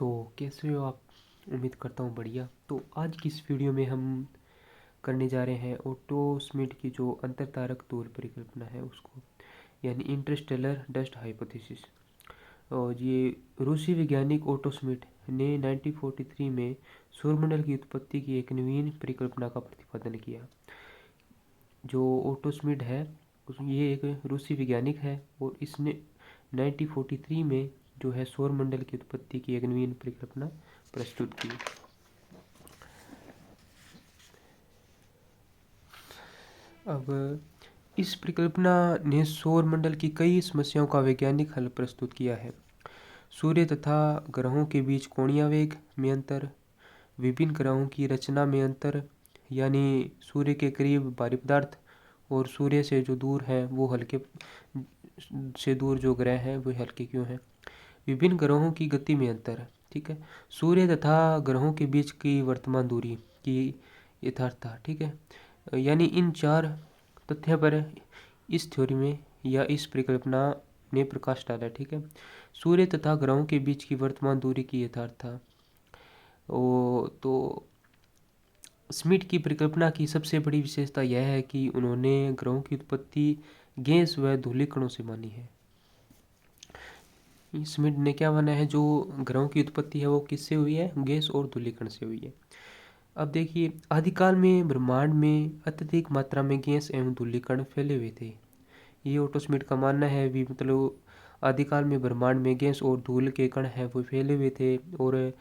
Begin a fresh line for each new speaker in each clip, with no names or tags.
तो कैसे हो आप? उम्मीद करता हूँ बढ़िया। तो आज की इस वीडियो में हम करने जा रहे हैं ओटो स्मिथ की जो अंतरतारक धूल परिकल्पना है उसको, यानी इंटरस्टेलर डस्ट हाइपोथेसिस। और ये रूसी वैज्ञानिक ओटो स्मिथ ने 1943 में सौरमंडल की उत्पत्ति की एक नवीन परिकल्पना का प्रतिपादन किया। जो ओटो स्मिथ है ये एक रूसी वैज्ञानिक है और इसने 1943 में जो है सौरमंडल की उत्पत्ति की एक नवीन परिकल्पना प्रस्तुत की। अब इस परिकल्पना ने सौरमंडल की कई समस्याओं का वैज्ञानिक हल प्रस्तुत किया है। सूर्य तथा ग्रहों के बीच कोणीय वेग में अंतर, विभिन्न ग्रहों की रचना में अंतर, यानी सूर्य के करीब भारी पदार्थ और सूर्य से जो दूर है वो हल्के से दूर जो ग्रह हैं वो हल्के क्यों हैं। विभिन्न ग्रहों की गति में अंतर, ठीक है। सूर्य तथा ग्रहों के बीच की वर्तमान दूरी की यथार्थता, ठीक है। यानी इन चार तथ्य पर इस थ्योरी में या इस परिकल्पना ने प्रकाश डाला, ठीक है। सूर्य तथा ग्रहों के बीच की वर्तमान दूरी की यथार्थता। तो स्मिथ की परिकल्पना की सबसे बड़ी विशेषता यह है कि उन्होंने ग्रहों की उत्पत्ति गैस व धूलिकणों से मानी है। स्मिथ ने क्या माना है, जो ग्रहों की उत्पत्ति है वो किससे हुई है? गैस और धूलिकण से हुई है। अब देखिए, आदिकाल में ब्रह्मांड में अत्यधिक मात्रा में गैस एवं धूलिकण फैले हुए थे। ये ओटो स्मिथ का मानना है भी, मतलब आदिकाल में ब्रह्मांड में गैस और धूल के कण है वो फैले हुए थे और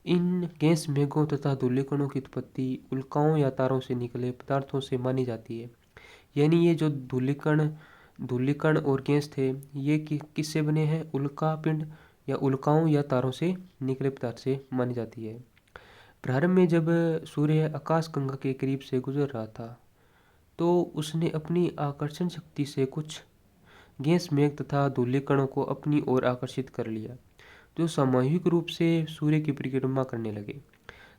इन गैस मेघों तथा धूलिकणों की उत्पत्ति उल्काओं या तारों से निकले पदार्थों से मानी जाती है। यानी ये जो धूलिकण और गैस थे ये किससे बने हैं? उल्का पिंड या उल्काओं या तारों से निकले पदार्थ से मानी जाती है। प्रारंभ में जब सूर्य आकाशगंगा के करीब से गुजर रहा था तो उसने अपनी आकर्षण शक्ति से कुछ गैस मेघ तथा धूलिकणों को अपनी ओर आकर्षित कर लिया, जो सामूहिक रूप से सूर्य की परिक्रमा करने लगे।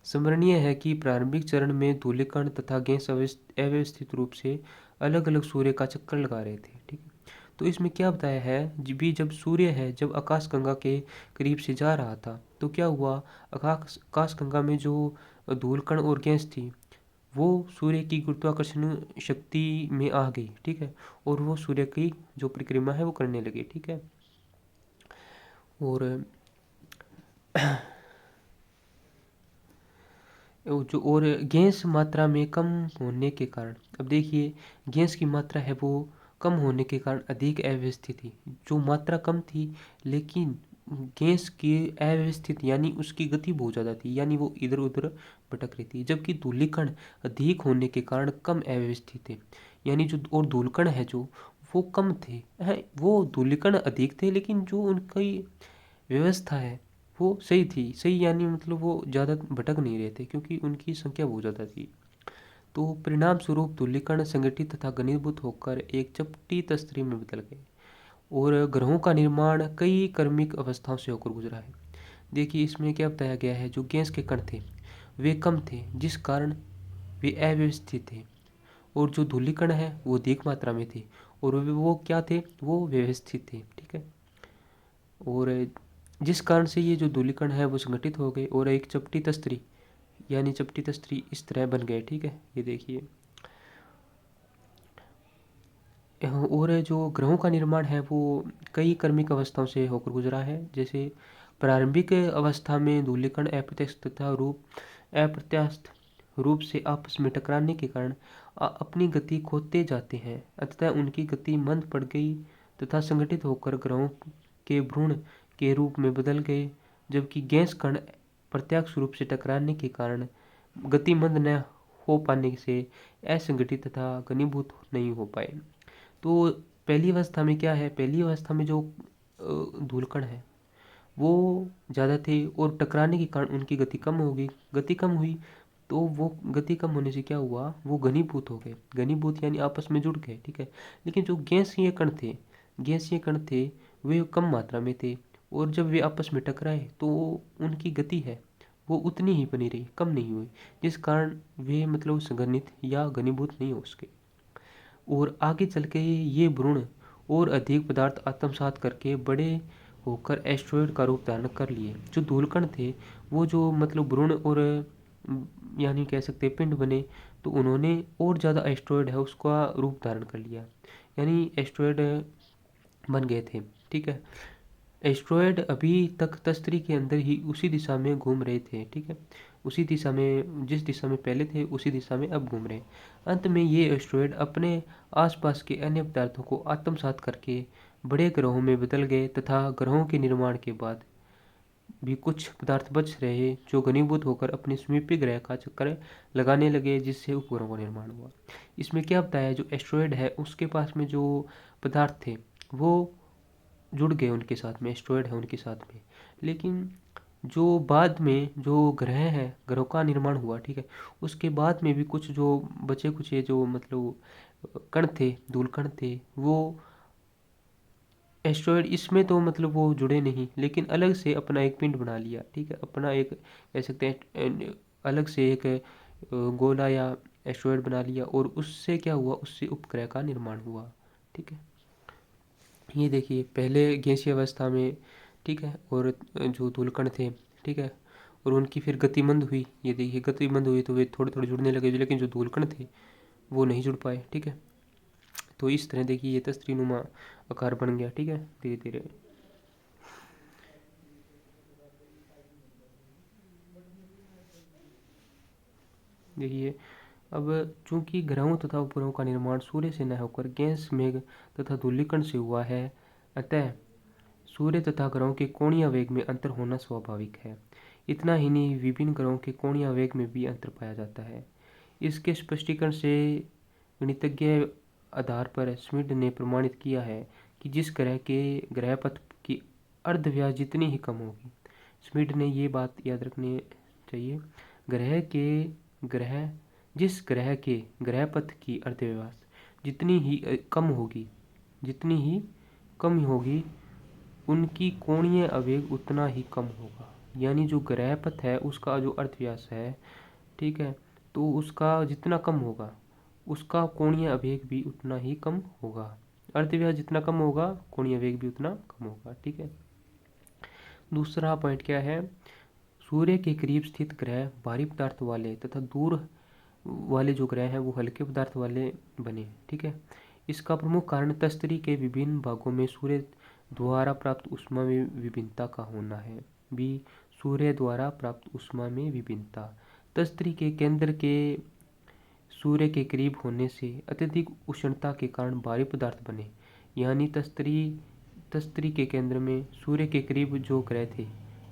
स्मरणीय है कि प्रारंभिक चरण में धूलिकण तथा गैस अव्यवस्थित रूप से अलग अलग सूर्य का चक्कर लगा रहे थे, ठीक है। तो इसमें क्या बताया है, जब सूर्य है जब आकाशगंगा के करीब से जा रहा था तो क्या हुआ, आकाशगंगा में जो धूलकण और गैस थी वो सूर्य की गुरुत्वाकर्षण शक्ति में आ गई, ठीक है। और वो सूर्य की जो परिक्रमा है वो करने लगे, ठीक है। और गैस मात्रा में कम होने के कारण, अब देखिए गैस की मात्रा है वो कम होने के कारण अधिक अव्यवस्थित थी। जो मात्रा कम थी लेकिन गैस की अव्यवस्थित यानी उसकी गति बहुत ज़्यादा थी, यानी वो इधर उधर भटक रही थी। जबकि धूलिकण अधिक होने के कारण कम अव्यवस्थित थे, यानी जो और धूलकण है जो वो कम थे हैं, वो धूलिकण अधिक थे लेकिन जो उनकी व्यवस्था है वो सही थी। सही यानी मतलब वो ज़्यादा भटक नहीं रहे थे क्योंकि उनकी संख्या बहुत ज़्यादा थी। तो परिणाम स्वरूप धूलिकण संगठित तथा घनीभूत होकर एक चपटी तस्तरी में बदल गए और ग्रहों का निर्माण कई क्रमिक अवस्थाओं से होकर गुजरा है। देखिए इसमें क्या बताया गया है, जो गैस के कण थे वे कम थे जिस कारण वे अव्यवस्थित थे, और जो धूलिकण है वो अधिक मात्रा में थे और वो क्या थे, वो व्यवस्थित थे, ठीक है। और जिस कारण से ये जो धूलिकण है वो संगठित हो गए और एक चपटी तस्तरी यानी चपटी तस्तरी इस तरह बन गए, ठीक है। ये देखिए, और जो ग्रहों का निर्माण है वो कई क्रमिक अवस्थाओं से होकर गुजरा है। जैसे प्रारंभिक अवस्था में धूलिकण अप्रत्यास्थ रूप से आपस में टकराने के कारण अपनी गति खोते जाते हैं, अतः उनकी गति मंद पड़ गई तथा संगठित होकर ग्रहों के भ्रूण के रूप में बदल गए। जबकि गैस कण प्रत्यक्ष रूप से टकराने के कारण गति मंद न हो पाने से असंगठित तथा घनीभूत नहीं हो पाए। तो पहली अवस्था में क्या है, पहली अवस्था में जो धूलकण है वो ज़्यादा थे और टकराने के कारण उनकी गति कम हो गई। गति कम हुई तो वो गति कम होने से क्या हुआ, वो घनीभूत हो गए। घनीभूत यानी आपस में जुड़ गए, ठीक है। लेकिन जो गैसीय कण थे वे कम मात्रा में थे और जब वे आपस में टकराए तो उनकी गति है वो उतनी ही बनी रही, कम नहीं हुई, जिस कारण वे मतलब संघनित या घनीभूत नहीं हो सके। और आगे चल के ये भ्रूण और अधिक पदार्थ आत्मसात करके बड़े होकर एस्टेरॉयड का रूप धारण कर लिए। जो धूलकण थे वो जो मतलब भ्रूण और यानी कह सकते हैं पिंड बने, तो उन्होंने और ज़्यादा एस्टेरॉयड है उसका रूप धारण कर लिया, यानी एस्टेरॉयड बन गए थे। ठीक है, एस्टेरॉयड अभी तक तस्त्री के अंदर ही उसी दिशा में घूम रहे थे। ठीक है, उसी दिशा में, जिस दिशा में पहले थे उसी दिशा में अब घूम रहे। अंत में ये एस्टेरॉयड अपने आसपास के अन्य पदार्थों को आत्मसात करके बड़े ग्रहों में बदल गए तथा ग्रहों के निर्माण के बाद भी कुछ पदार्थ बच रहे जो घनीभूत होकर अपने समीपी ग्रह का चक्कर लगाने लगे, जिससे उपग्रहों का निर्माण हुआ। इसमें क्या बताया, जो एस्टेरॉयड है उसके पास में जो पदार्थ थे वो जुड़ गए उनके साथ में, एस्टेरॉयड है उनके साथ में। लेकिन जो बाद में जो ग्रह है, ग्रहों का निर्माण हुआ, ठीक है, उसके बाद में भी कुछ जो बचे कुचे जो मतलब कण थे, धूल कण थे, वो एस्टेरॉयड इसमें तो मतलब वो जुड़े नहीं, लेकिन अलग से अपना एक पिंड बना लिया। ठीक है, अपना एक कह सकते हैं अलग से एक गोला या एस्टेरॉयड बना लिया, और उससे क्या हुआ, उससे उपग्रह का निर्माण हुआ। ठीक है, ये देखिए पहले गैसीय अवस्था में, ठीक है, और जो धूलकण थे, ठीक है, और उनकी फिर गतिमंद हुई। ये देखिए गतिमंद हुई तो वे थोड़े थोड़े जुड़ने लगे, लेकिन जो धूलकण थे वो नहीं जुड़ पाए। ठीक है, तो इस तरह देखिए ये तस्वीनुमा आकार बन गया। ठीक है, धीरे धीरे। देखिए अब चूंकि ग्रहों तथा उपग्रहों का निर्माण सूर्य से न होकर गैस, मेघ तथा धूलिकण से हुआ है, अतः सूर्य तथा ग्रहों के कोणीय वेग में अंतर होना स्वाभाविक है। इतना ही नहीं, विभिन्न ग्रहों के कोणीय वेग में भी अंतर पाया जाता है। इसके स्पष्टीकरण से गणितज्ञ आधार पर स्मिड ने प्रमाणित किया है कि जिस ग्रह के ग्रहपथ की अर्धव्यास जितनी ही कम होगी, स्मिड ने ये बात याद रखनी चाहिए, ग्रह के ग्रह जिस ग्रह के ग्रहपथ की अर्धव्यास जितनी ही कम होगी, जितनी ही कम होगी, उनकी कोणीय आवेग उतना ही कम होगा। यानी जो ग्रहपथ है उसका जो अर्धव्यास है, ठीक है, तो उसका जितना कम होगा उसका कोणीय आवेग भी उतना ही कम होगा। अर्धव्यास जितना कम होगा कोणीय आवेग भी उतना कम होगा। ठीक है, दूसरा पॉइंट क्या है, सूर्य के करीब स्थित ग्रह भारी पदार्थ वाले तथा दूर वाले जो ग्रह हैं वो हल्के पदार्थ वाले बने। ठीक है, इसका प्रमुख कारण तस्तरी के विभिन्न भागों में सूर्य द्वारा प्राप्त ऊष्मा में विभिन्नता का होना है। बी, सूर्य द्वारा प्राप्त ऊष्मा में विभिन्नता। तस्तरी के केंद्र के सूर्य के करीब होने से अत्यधिक उष्णता के कारण भारी पदार्थ बने। यानी तस्तरी के केंद्र में सूर्य के करीब जो ग्रह थे,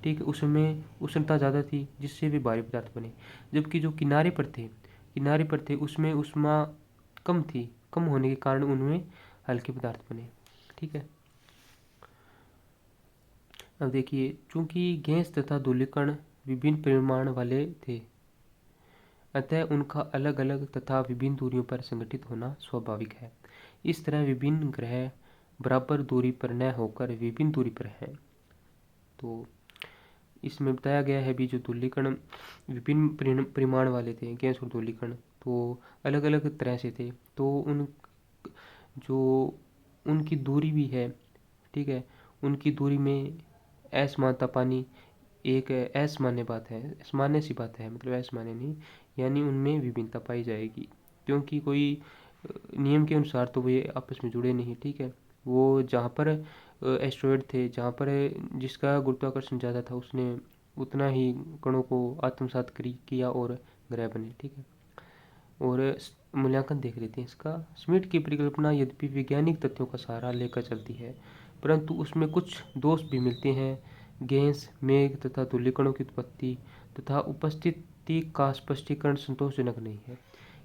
ठीक है, उसमें उष्णता ज़्यादा थी जिससे वे भारी पदार्थ बने। जबकि जो किनारे पर थे उसमें ऊष्मा कम थी, कम होने के कारण उनमें हल्के पदार्थ बने। ठीक है, अब देखिए चूंकि गैस तथा धूलिकण विभिन्न परिमाण वाले थे, अतः उनका अलग अलग तथा विभिन्न दूरियों पर संगठित होना स्वाभाविक है। इस तरह विभिन्न ग्रह बराबर दूरी पर न होकर विभिन्न दूरी पर हैं। तो इसमें बताया गया है भी जो धूलिकण विभिन्न परिमाण वाले थे, गैस और धूलिकण, तो अलग अलग तरह से थे, तो जो उनकी दूरी भी है, ठीक है, उनकी दूरी में असमानता पानी एक असामान्य बात है, सामान्य सी बात है, मतलब असामान्य नहीं, यानी उनमें विभिन्नता पाई जाएगी, क्योंकि कोई नियम के अनुसार तो वे आपस में जुड़े नहीं। ठीक है, वो जहाँ पर एस्टेरॉयड थे, जहाँ पर जिसका गुरुत्वाकर्षण ज़्यादा था उसने उतना ही कणों को आत्मसात किया और ग्रह बने। ठीक है, और मूल्यांकन देख लेते हैं इसका। स्मिथ की परिकल्पना यद्यपि वैज्ञानिक तथ्यों का सहारा लेकर चलती है, परंतु उसमें कुछ दोष भी मिलते हैं। गैस, मेघ तथा धूलिकणों की उत्पत्ति तथा उपस्थिति का स्पष्टीकरण संतोषजनक नहीं है।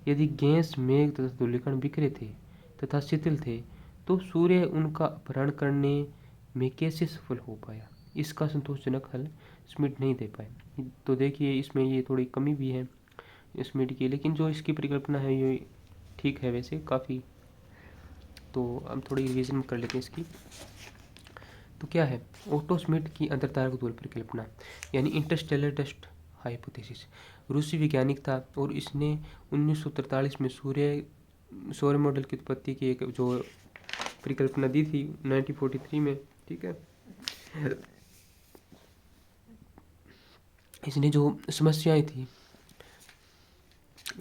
यदि गैस, मेघ तथा धूलिकण बिखरे थे तथा शिथिल थे, तो सूर्य उनका अपहरण करने में कैसे सफल हो पाया? इसका संतोषजनक हल स्मिथ नहीं दे पाए। तो देखिए इसमें ये थोड़ी कमी भी है स्मिथ की, लेकिन जो इसकी परिकल्पना है ये ठीक है वैसे काफ़ी। तो हम थोड़ी रिवीजन कर लेते हैं इसकी। तो क्या है ओटो स्मिथ की अंतर्तारक परिकल्पना, यानी इंटरस्टेलर डस्ट हाइपोथेसिस। रूसी वैज्ञानिक था और इसने 1943 में सौर मॉडल की उत्पत्ति की एक जो परिकल्पना दी थी 1943 में। ठीक है, इसने जो समस्याएं थी,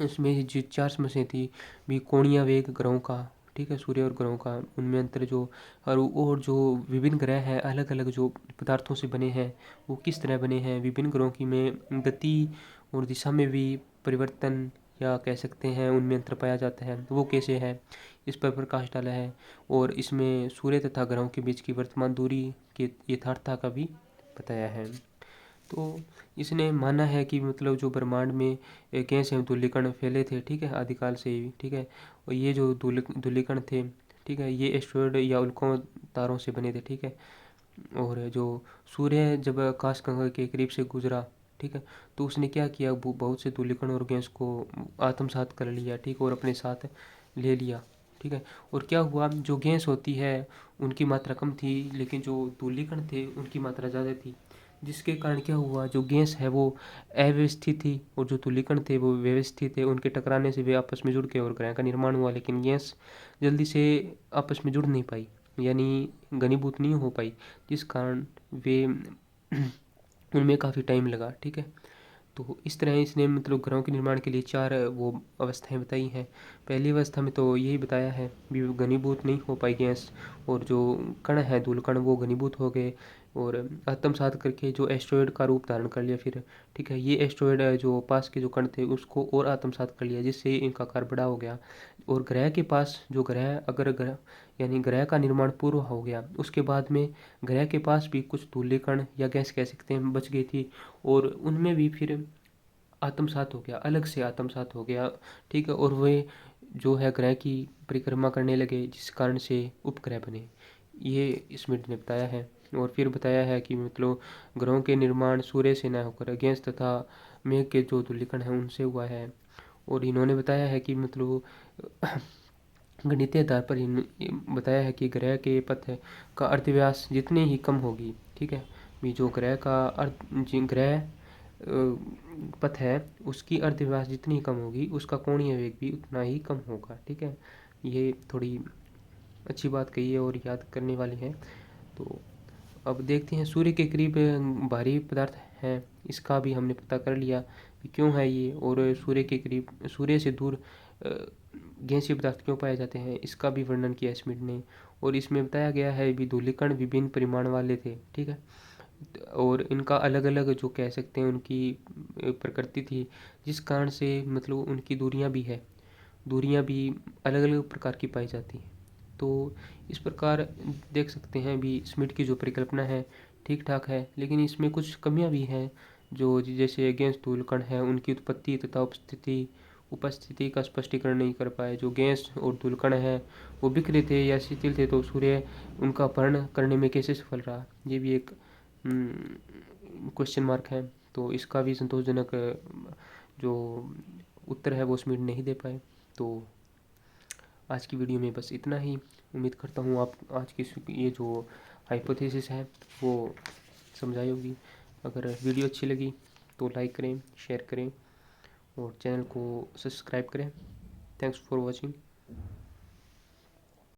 इसमें जो 4 समस्याएं थी भी, कोणीय वेग ग्रहों का, ठीक है, सूर्य और ग्रहों का, उनमें अंतर जो, और जो विभिन्न ग्रह हैं अलग अलग जो पदार्थों से बने हैं वो किस तरह बने हैं, विभिन्न ग्रहों की में गति और दिशा में भी परिवर्तन या कह सकते हैं उनमें अंतर पाया जाता है, वो कैसे है, इस पर प्रकाश डाला है। और इसमें सूर्य तथा ग्रहों के बीच की वर्तमान दूरी के यथार्थता का भी बताया है। तो इसने माना है कि मतलब जो ब्रह्मांड में गैस एवं धूलिकण फैले थे, ठीक है, आदिकाल से ही, ठीक है, और ये जो धूलिकण थे, ठीक है, ये एस्टेरॉयड या उल्कों तारों से बने थे, ठीक है। और जो सूर्य जब आकाशगंगा के करीब से गुजरा, ठीक है, तो उसने क्या किया, बहुत से धूलिकण और गैस को आत्मसात कर लिया, ठीक, और अपने साथ ले लिया, ठीक है। और क्या हुआ, जो गैस होती है उनकी मात्रा कम थी, लेकिन जो धूलिकण थे उनकी मात्रा ज़्यादा थी, जिसके कारण क्या हुआ, जो गैस है वो अव्यवस्थित थी और जो धूलिकण थे वो व्यवस्थित थे, उनके टकराने से वे आपस में जुड़ गए और ग्रह का निर्माण हुआ। लेकिन गैस जल्दी से आपस में जुड़ नहीं पाई, यानी घनीभूत नहीं हो पाई, जिस कारण वे उनमें काफ़ी टाइम लगा, ठीक है। तो इस तरह इसने मतलब ग्रहों के निर्माण के लिए 4 वो अवस्थाएं बताई हैं। पहली अवस्था में तो यही बताया है भी घनीभूत नहीं हो पाई गैस, और जो कण है धूलकण वो घनीभूत हो गए और आत्मसात करके जो एस्टेरॉयड का रूप धारण कर लिया फिर, ठीक है। ये एस्टेरॉयड जो पास के जो कण थे उसको और आत्मसात कर लिया, जिससे इनका आकार बड़ा हो गया। और ग्रह के पास जो ग्रह, अगर ग्रह यानी ग्रह का निर्माण पूर्ण हो गया, उसके बाद में ग्रह के पास भी कुछ धूलिकण या गैस कह सकते हैं बच गई थी, और उनमें भी फिर आत्मसात हो गया, अलग से आत्मसात हो गया, ठीक है। और वे जो है ग्रह की परिक्रमा करने लगे, जिस कारण से उपग्रह बने, ये इसमें ने बताया है। और फिर बताया है कि मतलब ग्रहों के निर्माण सूर्य से न होकर गैस तथा मेघ के जो धूलिकण हैं उनसे हुआ है। और इन्होंने बताया है कि मतलब गणितीय आधार पर बताया है कि ग्रह के पथ का अर्धव्यास जितने ही कम होगी, ठीक है, भी जो ग्रह का ग्रह पथ है उसकी अर्धव्यास जितनी कम होगी उसका कोणीय वेग भी उतना ही कम होगा, ठीक है। ये थोड़ी अच्छी बात कही है और याद करने वाली है। तो अब देखते हैं, सूर्य के करीब भारी पदार्थ हैं, इसका भी हमने पता कर लिया कि क्यों है ये, और सूर्य के करीब, सूर्य से दूर गैसीय पदार्थ क्यों पाए जाते हैं, इसका भी वर्णन किया स्मिथ ने। और इसमें बताया गया है भी धूलिकण विभिन्न परिमाण वाले थे, ठीक है, और इनका अलग अलग जो कह सकते हैं उनकी प्रकृति थी, जिस कारण से मतलब उनकी दूरियां भी है, दूरियां भी अलग अलग प्रकार की पाई जाती हैं। तो इस प्रकार देख सकते हैं भी स्मिथ की जो परिकल्पना है ठीक ठाक है, लेकिन इसमें कुछ कमियां भी हैं, जो जैसे गैस धूलकण है उनकी उत्पत्ति तथा उपस्थिति का स्पष्टीकरण नहीं कर पाए। जो गैस और धूलकण है वो बिखरे थे या शिथिल थे, तो सूर्य उनका अपहरण करने में कैसे सफल रहा, ये भी एक क्वेश्चन मार्क है। तो इसका भी संतोषजनक जो उत्तर है वो स्मिथ नहीं दे पाए। तो आज की वीडियो में बस इतना ही। उम्मीद करता हूँ आप आज की ये जो हाइपोथेसिस है वो समझाई होगी। अगर वीडियो अच्छी लगी तो लाइक करें, शेयर करें और चैनल को सब्सक्राइब करें। Thanks for watching.